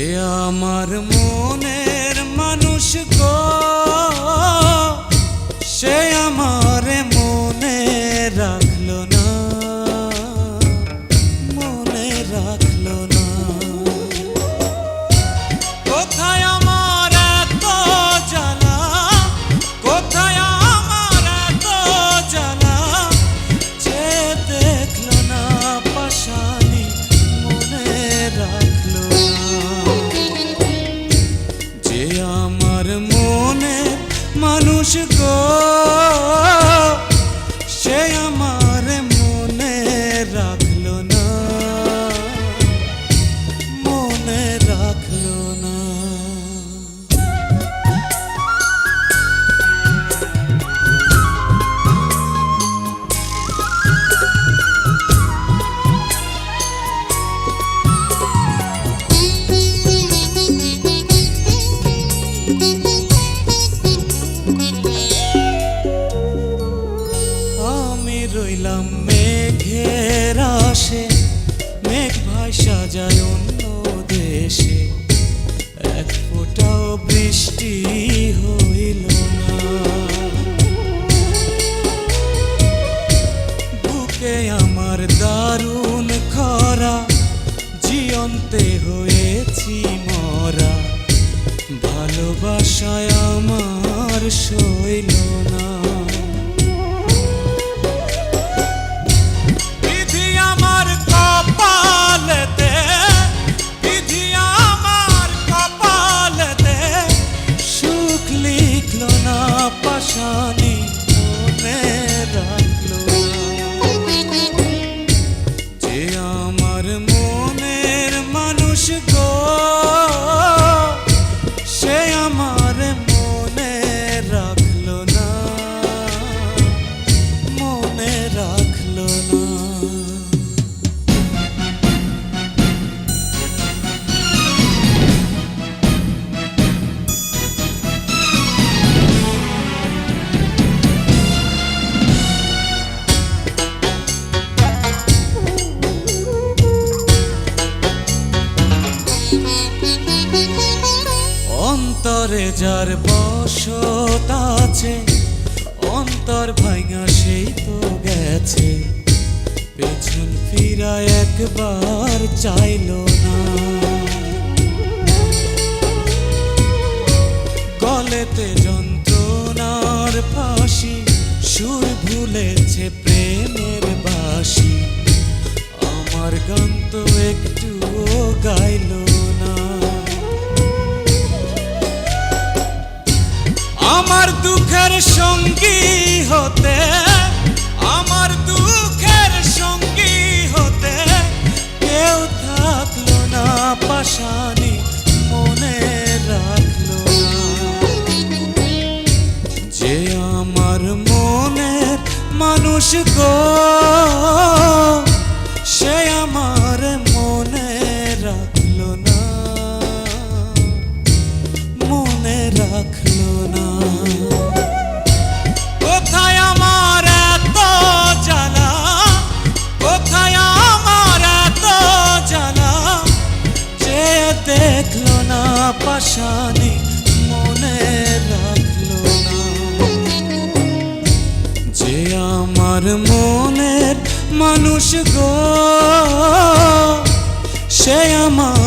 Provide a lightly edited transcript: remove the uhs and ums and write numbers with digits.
যে আমার মনের মানুষ গো, সে আমারে মনে রাখলো না, মনে রাখলো না। কোথায় আমার এত জ্বালা, কোথায় আমার এত জ্বালা, যে দেখলো না পাশানি মনে রাখলো না। যে আমার মনে মানুষ গো, সে আমার মনে রাখলো না, মনে রাখলো না। রইলাম মেঘের আশে, মেঘ ভাষা যায় অন্য দেশে, এক ফোঁটাও বৃষ্টি হইল না। বুকে আমার দারুণ খরা, জিয়ন্তে হয়েছি মরা, ভালোবাসায় আমার সইল না। পাশানি মনে রাখলো না। যে আমার মনের মানুষ গো, সে আমার মনে রাখলো না, মনে রাখলো না। অন্তরে যার বসত আছে, অন্তর ভাঙা সেই তো গেছে, পেছন ফিরা একবার চাইলো না। গলেতে যন্ত্রণার ফাঁসি, সুর ভুলেছে প্রেমের বাঁশি, আমার গান তো একটুও গাইলো না। আমার দুঃখের সঙ্গী হতে, আমার দুঃখের সঙ্গী হতে কেউ থাকলো না, পাশানি মনে রাখলো না। যে আমার মনের মানুষ গো, সে আমার মনে রাখলো না, মনে রাখলো না। কোথায় আমার এত জ্বালা, কোথায় আমার এত জ্বালা, যে দেখলো না পাশানি মনে রাখলো না। যে আমার মনের মানুষ গো, সে আমার